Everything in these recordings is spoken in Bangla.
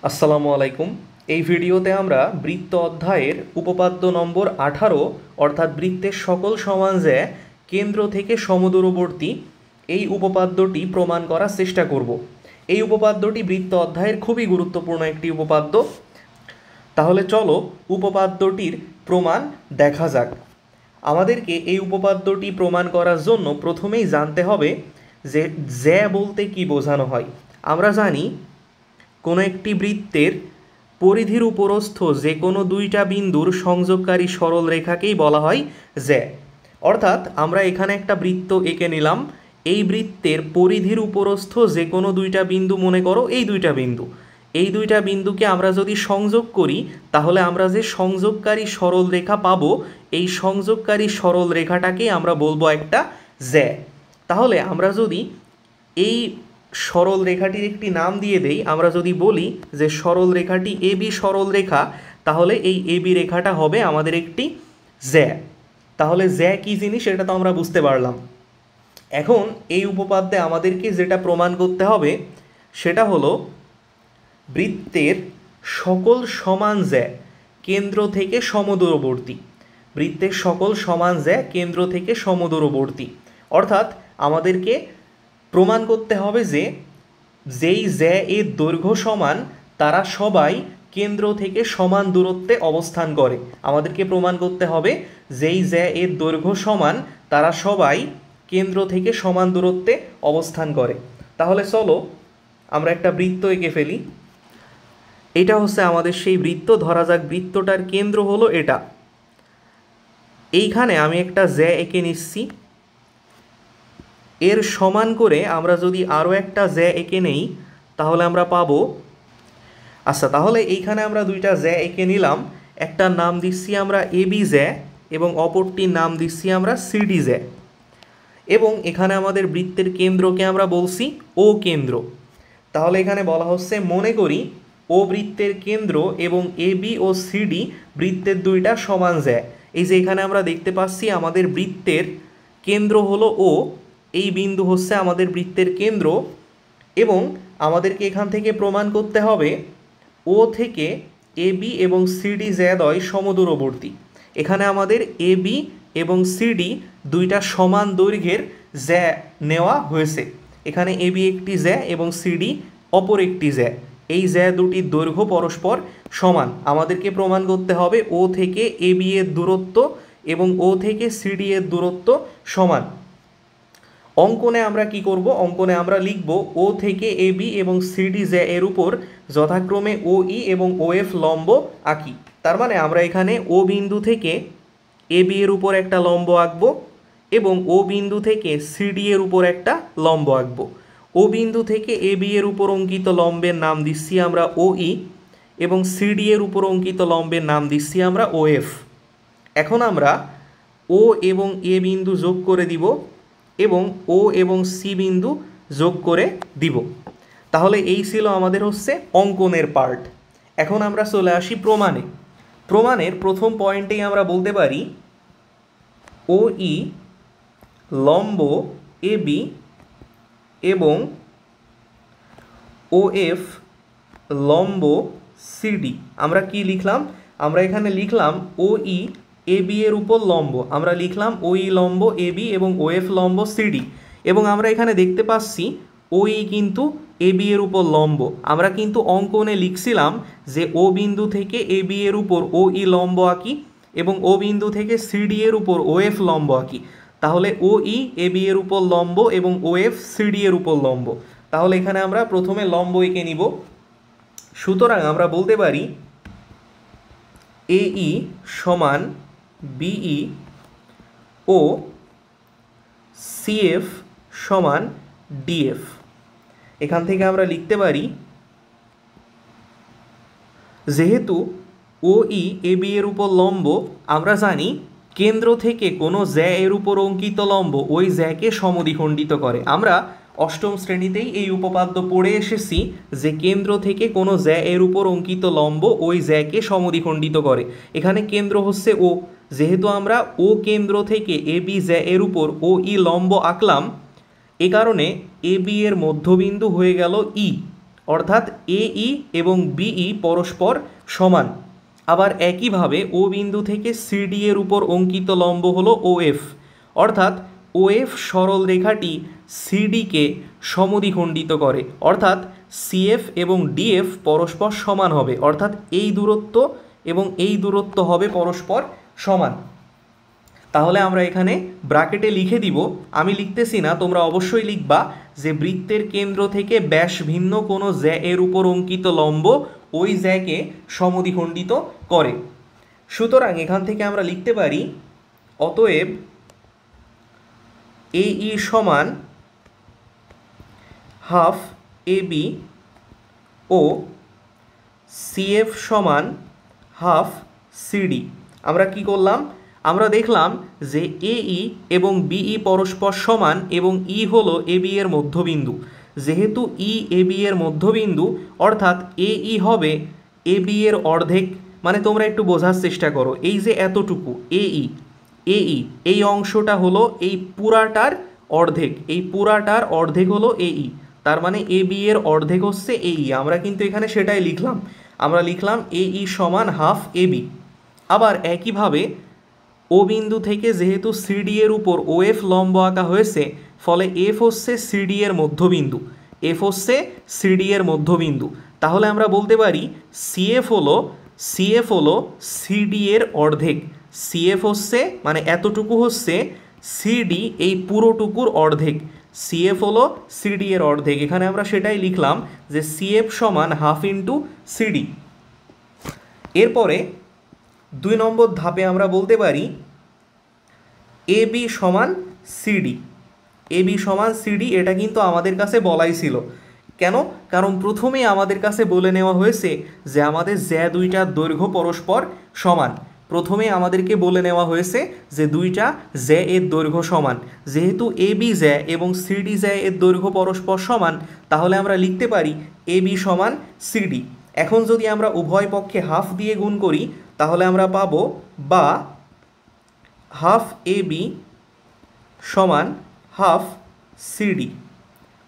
আসসালামু আলাইকুম। এই ভিডিওতে আমরা বৃত্ত অধ্যায়ের উপপাদ্য নম্বর 18 অর্থাৎ বৃত্তের সকল সমান যে কেন্দ্র থেকে সমদূরবর্তী এই উপপাদ্যটি প্রমাণ করার চেষ্টা করব। এই উপপাদ্যটি বৃত্ত অধ্যায়ের খুবই গুরুত্বপূর্ণ একটি উপপাদ্য। তাহলে চলো উপপাদ্যটির প্রমাণ দেখা যাক। আমাদেরকে এই উপপাদ্যটি প্রমাণ করার জন্য প্রথমেই জানতে হবে যে জ্যা বলতে কি বোঝানো হয়। আমরা জানি কোনো একটি বৃত্তের পরিধির উপরস্থ যে কোনো দুইটা বিন্দুর সংযোগকারী সরল রেখাকেই বলা হয় জ্যা। অর্থাৎ আমরা এখানে একটা বৃত্ত এঁকে নিলাম, এই বৃত্তের পরিধির উপরস্থ যে কোনো দুইটা বিন্দু, মনে করো এই দুইটা বিন্দুকে আমরা যদি সংযোগ করি তাহলে আমরা যে সংযোগকারী সরল রেখা পাবো, এই সংযোগকারী সরল রেখাটাকে আমরা বলবো একটা জ্যা। তাহলে আমরা যদি এই সরল রেখাটির একটি নাম দিয়ে দেই, আমরা যদি বলি যে সরল রেখাটি এবি সরল রেখা, তাহলে এই এবি রেখাটা হবে আমাদের একটি জ্যা। তাহলে জ্যা কী জিনিস এটা তো আমরা বুঝতে পারলাম। এখন এই উপপাদ্যে আমাদেরকে যেটা প্রমাণ করতে হবে সেটা হলো বৃত্তের সকল সমান জ্যা কেন্দ্র থেকে সমদূরবর্তী। বৃত্তের সকল সমান জ্যা কেন্দ্র থেকে সমদূরবর্তী অর্থাৎ আমাদেরকে প্রমাণ করতে হবে যে যেই জ্যা এর দৈর্ঘ্য সমান তারা সবাই কেন্দ্র থেকে সমান দূরত্বে অবস্থান করে। আমাদেরকে প্রমাণ করতে হবে যেই জ্যা এর দৈর্ঘ্য সমান তারা সবাই কেন্দ্র থেকে সমান দূরত্বে অবস্থান করে। তাহলে চলো আমরা একটা বৃত্ত এঁকে ফেলি। এটা হচ্ছে আমাদের সেই বৃত্ত। ধরা যাক বৃত্তটার কেন্দ্র হলো এটা। এইখানে আমি একটা জ্যা এঁকে নিচ্ছি। এর সমান করে আমরা যদি আরও একটা জ্যা এঁকে নেই তাহলে আমরা পাবো, আচ্ছা তাহলে এইখানে আমরা দুইটা জ্যা এঁকে নিলাম। একটার নাম দিচ্ছি আমরা এবি জ্যা এবং অপরটির নাম দিচ্ছি আমরা সিডি জ্যা। এবং এখানে আমাদের বৃত্তের কেন্দ্রকে আমরা বলছি ও কেন্দ্র। তাহলে এখানে বলা হচ্ছে মনে করি ও বৃত্তের কেন্দ্র এবং এবি ও সিডি বৃত্তের দুইটা সমান জ্যা। এই যে এখানে আমরা দেখতে পাচ্ছি আমাদের বৃত্তের কেন্দ্র হলো ও, এই বিন্দু হচ্ছে আমাদের বৃত্তের কেন্দ্র এবং আমাদেরকে এখান থেকে প্রমাণ করতে হবে ও থেকে এবি এবং সিডি জ্যাদ্বয় সমদূরবর্তী। এখানে আমাদের এবি এবং সিডি দুইটা সমান দৈর্ঘ্যের জ্যা নেওয়া হয়েছে। এখানে এবি একটি জ্যা এবং সিডি অপর একটি জ্যা। এই জ্যা দুটির দৈর্ঘ্য পরস্পর সমান। আমাদেরকে প্রমাণ করতে হবে ও থেকে এবি এর দূরত্ব এবং ও থেকে সিডি এর দূরত্ব সমান। অঙ্কনে আমরা কি করব? অঙ্কনে আমরা লিখব ও থেকে এবি এবং সিডি জ্যা এর উপর যথাক্রমে ও ই এবং ও এফ লম্ব আঁকি। তার মানে আমরা এখানে ও বিন্দু থেকে এবি এর উপর একটা লম্ব আঁকব এবং ও বিন্দু থেকে সিডি এর উপর একটা লম্ব আঁকব। ও বিন্দু থেকে এবি এর উপর অঙ্কিত লম্বের নাম দিচ্ছি আমরা ও ই এবং সিডি এর উপর অঙ্কিত লম্বের নাম দিচ্ছি আমরা ও এফ। এখন আমরা ও এবং এ বিন্দু যোগ করে দিব এবং ও এবং সি বিন্দু যোগ করে দিব। তাহলে এই ছিল আমাদের হচ্ছে অঙ্কনের পার্ট। এখন আমরা চলে আসি প্রমাণে। প্রমাণের প্রথম পয়েন্টেই আমরা বলতে পারি ও ই লম্ব এবি এবং ও এফ লম্ব সিডি। আমরা কি লিখলাম? আমরা এখানে লিখলাম ও ই এবি এর উপর লম্ব, আমরা লিখলাম ও ই লম্ব এবি এবং ও এফ লম্ব সিডি। এবং আমরা এখানে দেখতে পাচ্ছি ও ই কিন্তু এবি এর উপর লম্ব। আমরা কিন্তু অঙ্কনে লিখছিলাম যে ও বিন্দু থেকে এবি এর উপর ও ই লম্ব আঁকি এবং ও বিন্দু থেকে সিডি এর উপর ও এফ লম্ব আঁকি। তাহলে ও ই এবি এর উপর লম্ব এবং ও এফ সিডি এর উপর লম্ব। তাহলে এখানে আমরা প্রথমে লম্ব এঁকে নিব। সুতরাং আমরা বলতে পারি এই সমান বিই ও সিএফ সমান ডিএফ। এখান থেকে আমরা লিখতে পারি যেহেতু ও ই এবি এর উপর লম্ব, আমরা জানি কেন্দ্র থেকে কোনো জ্যা এর উপর অঙ্কিত লম্ব ওই জ্যাকে সমদ্বিখণ্ডিত করে। আমরা অষ্টম শ্রেণীতেই এই উপপাদ্য পড়ে এসেছি যে কেন্দ্র থেকে কোনো জ্যা এর উপর অঙ্কিত লম্ব ওই জ্যাকে সমদ্বিখণ্ডিত করে। এখানে কেন্দ্র হচ্ছে ও, যেহেতু আমরা ও কেন্দ্র থেকে এবি জ্যা এর উপর ও ই লম্ব আঁকলাম, এ কারণে এবি এর মধ্যবিন্দু হয়ে গেল ই। অর্থাৎ এই এবং বিই পরস্পর সমান। আবার একইভাবে ও বিন্দু থেকে সিডি এর উপর অঙ্কিত লম্ব হলো ওএফ, অর্থাৎ ওএফ সরল রেখাটি সিডিকে সমদ্বিখণ্ডিত করে, অর্থাৎ সিএফ এবং ডিএফ পরস্পর সমান হবে, অর্থাৎ এই দূরত্ব এবং এই দূরত্ব হবে পরস্পর সমান। তাহলে আমরা এখানে ব্র্যাকেটে লিখে দিব, আমি লিখতেছি না, তোমরা অবশ্যই লিখবা যে বৃত্তের কেন্দ্র থেকে ব্যাস ভিন্ন কোনো জ্যা এর উপর অঙ্কিত লম্ব ওই জ্যাকে সমদ্বিখণ্ডিত করে। সুতরাং এখান থেকে আমরা লিখতে পারি অতএব এই সমান হাফ এবি ও সিএফ সমান হাফ সিডি। আমরা কি করলাম, আমরা দেখলাম যে এই এবং বিই পরস্পর সমান এবং ই হলো এবি এর মধ্যবিন্দু। যেহেতু ই এবি এর মধ্যবিন্দু, অর্থাৎ এই হবে এবি এর অর্ধেক। মানে তোমরা একটু বোঝার চেষ্টা করো, এই যে এতটুকু এই অংশটা হলো এই পুরাটার অর্ধেক, এই পুরাটার অর্ধেক হলো এই, তার মানে এবি এর অর্ধেক হচ্ছে এই। আমরা কিন্তু এখানে সেটাই লিখলাম, আমরা লিখলাম এই সমান হাফ এবি। আবার একইভাবে ও বিন্দু থেকে যেহেতু সিডি এর উপর ওএফ লম্ব আঁকা হয়েছে, ফলে এফ হচ্ছে সিডি এর মধ্যবিন্দু, এফ হচ্ছে সিডি এর মধ্যবিন্দু। তাহলে আমরা বলতে পারি সিএফ হলো সিডি এর অর্ধেক। সিএফ হচ্ছে মানে এতটুকু হচ্ছে সিডি এই পুরোটুকুর অর্ধেক, সিএফ হলো সিডি এর অর্ধেক। এখানে আমরা সেটাই লিখলাম যে সিএফ সমান হাফ ইন্টু সিডি। এরপরে 2 নম্বর ধাপে আমরা বলতে পারি এবি সমান সিডি। এবি সমান সিডি, এটা কিন্তু আমাদের কাছে বলাই ছিল। কেন? কারণ প্রথমেই আমাদের কাছে বলে নেওয়া হয়েছে যে আমাদের জ্যা দুইটার দৈর্ঘ্য পরস্পর সমান। প্রথমে আমাদেরকে বলে নেওয়া হয়েছে যে দুইটা জ্যা এর দৈর্ঘ্য সমান। যেহেতু এবি জ্যা এবং সিডি জ্যা এর দৈর্ঘ্য পরস্পর সমান, তাহলে আমরা লিখতে পারি এবি সমান সিডি। এখন যদি আমরা উভয় পক্ষে হাফ দিয়ে গুণ করি, তাহলে আমরা পাবো বা হাফ এবি সমান হাফ সিডি,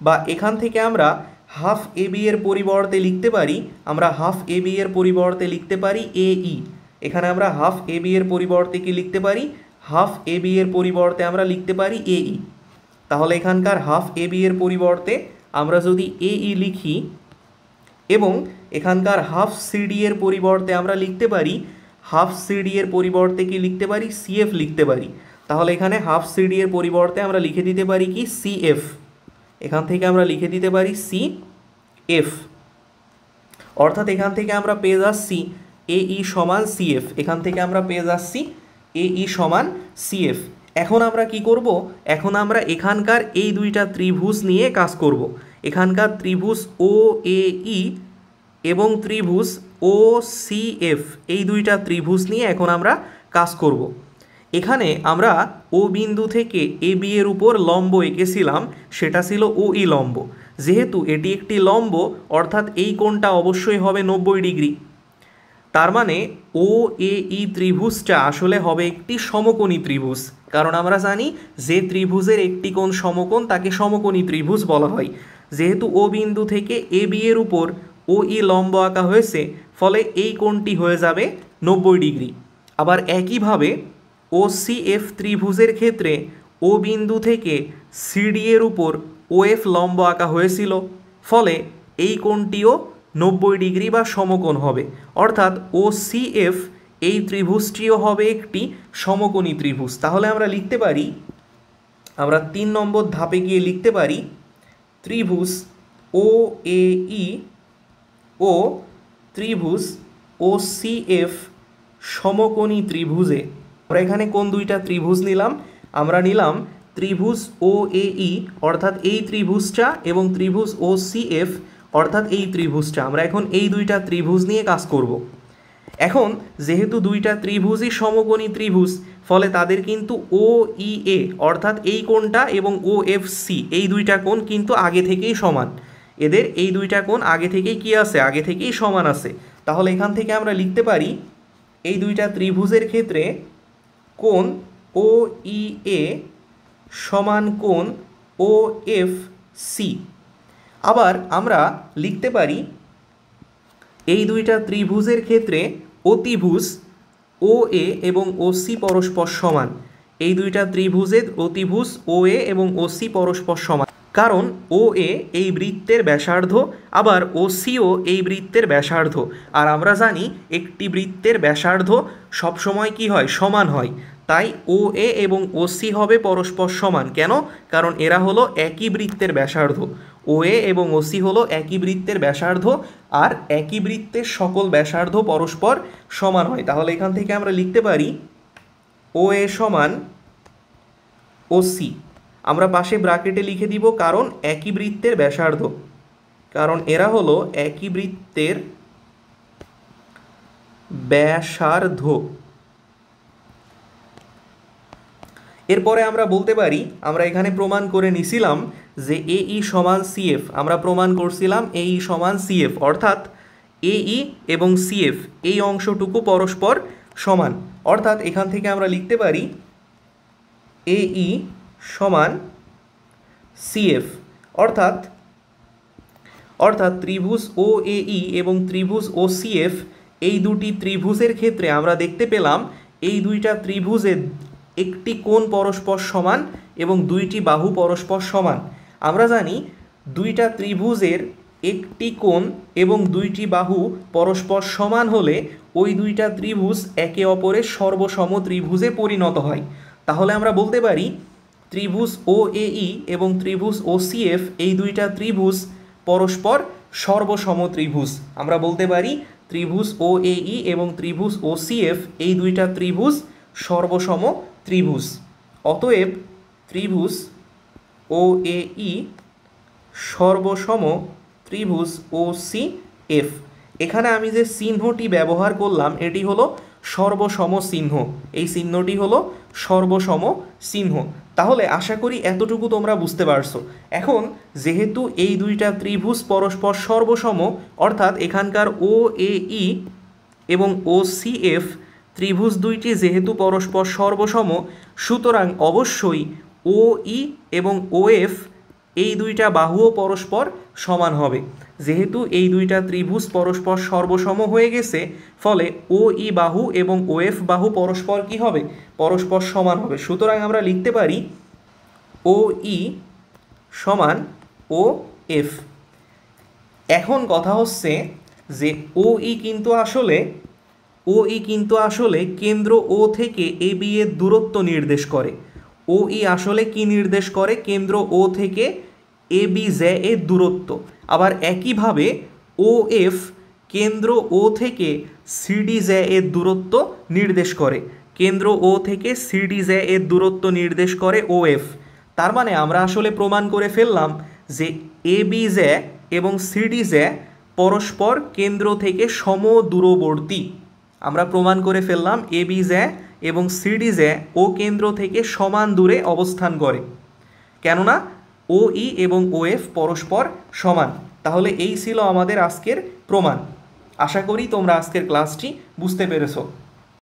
বা এখান থেকে আমরা হাফ এবি এর পরিবর্তে লিখতে পারি, আমরা হাফ এবি এর পরিবর্তে লিখতে পারি এই। এখানে আমরা হাফ এবি এর পরিবর্তে কি লিখতে পারি, হাফ এবি এর পরিবর্তে আমরা লিখতে পারি এই। তাহলে এখানকার হাফ এবি এর পরিবর্তে আমরা যদি এই লিখি এবং এখানকার হাফ সিডি এর পরিবর্তে আমরা লিখতে পারি, হাফ সিডি এর পরিবর্তে কি লিখতে পারি, সিএফ লিখতে পারি। তাহলে এখানে হাফ সিডি এর পরিবর্তে আমরা লিখে দিতে পারি কি সিএফ, এখান থেকে আমরা লিখে দিতে পারি সিএফ। অর্থাৎ এখান থেকে আমরা পেয়ে যাচ্ছি এই সমান সিএফ, এখান থেকে আমরা পেয়ে যাচ্ছি এই সমান সিএফ। এখন আমরা কি করব, এখন আমরা এখানকার এই দুইটা ত্রিভুজ নিয়ে কাজ করব। এখানকার ত্রিভুজ ও এই এবং ত্রিভুজ ও সিএফ, এই দুইটা ত্রিভুজ নিয়ে এখন আমরা কাজ করব। এখানে আমরা ও বিন্দু থেকে এ বি এর উপর লম্ব এঁকেছিলাম, সেটা ছিল ও ই লম্ব। যেহেতু এটি একটি লম্ব, অর্থাৎ এই কোণটা অবশ্যই হবে 90 ডিগ্রি। তার মানে ও এ ই ত্রিভুজটা আসলে হবে একটি সমকোণী ত্রিভুজ, কারণ আমরা জানি যে ত্রিভুজের একটি কোণ সমকোণ তাকে সমকোণী ত্রিভুজ বলা হয়। যেহেতু ও বিন্দু থেকে এ বি এর উপর ও ই লম্ব আঁকা হয়েছে, ফলে এই কোণটি হয়ে যাবে 90 ডিগ্রি। আবার একইভাবে ও সি এফ ত্রিভুজের ক্ষেত্রে ও বিন্দু থেকে সিডি এর উপর ও এফ লম্ব আঁকা হয়েছিল, ফলে এই কোণটিও 90 ডিগ্রি বা সমকোণ হবে। অর্থাৎ ও সি এফ এই ত্রিভুজটিও হবে একটি সমকোণী ত্রিভুজ। তাহলে আমরা লিখতে পারি, আমরা 3 নম্বর ধাপে গিয়ে লিখতে পারি ত্রিভুজ ও এ ই ও ত্রিভুজ ও সি এফ সমকোণী ত্রিভুজে। আমরা এখানে কোন দুইটা ত্রিভুজ নিলাম, আমরা নিলাম ত্রিভুজ ও এ ই অর্থাৎ এই ত্রিভুজটা এবং ত্রিভুজ ও সি এফ অর্থাৎ এই ত্রিভুজটা। আমরা এখন এই দুইটা ত্রিভুজ নিয়ে কাজ করব। এখন যেহেতু দুইটা ত্রিভুজই সমকোণী ত্রিভুজ, ফলে তাদের কিন্তু ও ই এ অর্থাৎ এই কোণটা এবং ও এফ সি এই দুইটা কোণ কিন্তু আগে থেকেই সমান। এদের এই দুইটা কোণ আগে থেকেই কি আছে, আগে থেকেই সমান আছে। তাহলে এখান থেকে আমরা লিখতে পারি এই দুইটা ত্রিভুজের ক্ষেত্রে কোণ ও ই এ সমান কোণ ও এফ সি। আবার আমরা লিখতে পারি এই দুইটা ত্রিভুজের ক্ষেত্রে অতিভুজ ও এ এবং ও সি পরস্পর সমান। এই দুইটা ত্রিভুজের অতিভুজ ও এ এবং ও সি পরস্পর সমান, কারণ ও এ এই বৃত্তের ব্যাসার্ধ, আবার ও সিও এই বৃত্তের ব্যাসার্ধ। আর আমরা জানি একটি বৃত্তের ব্যাসার্ধ সবসময় কি হয়, সমান হয়। তাই ও এ এবং ও সি হবে পরস্পর সমান। কেন? কারণ এরা হলো একই বৃত্তের ব্যাসার্ধ। ও এ এবং ও সি হলো একই বৃত্তের ব্যাসার্ধ, আর একই বৃত্তের সকল ব্যাসার্ধ পরস্পর সমান হয়। তাহলে এখান থেকে আমরা লিখতে পারি ও এ সমান ও সি। আমরা পাশে ব্র্যাকেটে লিখে দিব, কারণ একই বৃত্তের ব্যাসার্ধ, কারণ এরা হলো একই বৃত্তের ব্যাসার্ধ। এরপরে আমরা বলতে পারি, আমরা এখানে প্রমাণ করে নিছিলাম যে এ ই সমান সিএফ। আমরা প্রমাণ করছিলাম এ ই সমান সিএফ, অর্থাৎ এ ই এবং সিএফ এই অংশটুকু পরস্পর সমান। অর্থাৎ এখান থেকে আমরা লিখতে পারি এ ই সমান সিএফ। অর্থাৎ ত্রিভুজ ও এ ই এবং ত্রিভুজ ও সিএফ এই দুটি ত্রিভুজের ক্ষেত্রে আমরা দেখতে পেলাম এই দুইটা ত্রিভুজের একটি কোণ পরস্পর সমান এবং দুইটি বাহু পরস্পর সমান। আমরা জানি দুইটা ত্রিভুজের একটি কোণ এবং দুইটি বাহু পরস্পর সমান হলে ওই দুইটা ত্রিভুজ একে অপরের সর্বসম ত্রিভুজে পরিণত হয়। তাহলে আমরা বলতে পারি ত্রিভুজ ও এ ই এবং ত্রিভুজ ও সিএফ এই দুইটা ত্রিভুজ পরস্পর সর্বসম ত্রিভুজ। আমরা বলতে পারি ত্রিভুজ ও এ ই এবং ত্রিভুজ ও সিএফ এই দুইটা ত্রিভুজ সর্বসম ত্রিভুজ। অতএব ত্রিভুজ ও এ ই সর্বসম ত্রিভুজ ও সি এফ। এখানে আমি যে চিহ্নটি ব্যবহার করলাম এটি হলো সর্বসম চিহ্ন। এই চিহ্নটি হলো সর্বসম চিহ্ন। তাহলে আশা করি এতটুকু তোমরা বুঝতে পারছো। এখন যেহেতু এই দুইটা ত্রিভুজ পরস্পর সর্বসম, অর্থাৎ এখানকার ও এ ই এবং ও সি এফ ত্রিভুজ দুইটি যেহেতু পরস্পর সর্বসম, সুতরাং অবশ্যই ও ই এবং ও এফ এই দুইটা বাহুও পরস্পর সমান হবে। যেহেতু এই দুইটা ত্রিভুজ পরস্পর সর্বসম হয়ে গেছে, ফলে ও ই বাহু এবং ও এফ বাহু পরস্পর কি হবে, পরস্পর সমান হবে। সুতরাং আমরা লিখতে পারি ও ই সমান ও এফ। এখন কথা হচ্ছে যে ও ই কিন্তু আসলে কেন্দ্র ও থেকে এ বি এর দূরত্ব নির্দেশ করে। ও ই আসলে কি নির্দেশ করে? কেন্দ্র ও থেকে এ বি জে এর দূরত্ব। আবার একইভাবে ও এফ কেন্দ্র ও থেকে সিডি জে এর দূরত্ব নির্দেশ করে। কেন্দ্র ও থেকে সিডি জে এর দূরত্ব নির্দেশ করে ও এফ। তার মানে আমরা আসলে প্রমাণ করে ফেললাম যে এ বি জে এবং সিডি জে পরস্পর কেন্দ্র থেকে সমদূরবর্তী। আমরা প্রমাণ করে ফেললাম এ বি জে এবং সিডি জে ও কেন্দ্র থেকে সমান দূরে অবস্থান করে, কেননা ও ই এবং ও এফ পরস্পর সমান। তাহলে এই ছিল আমাদের আজকের প্রমাণ। আশা করি তোমরা আজকের ক্লাসটি বুঝতে পেরেছো।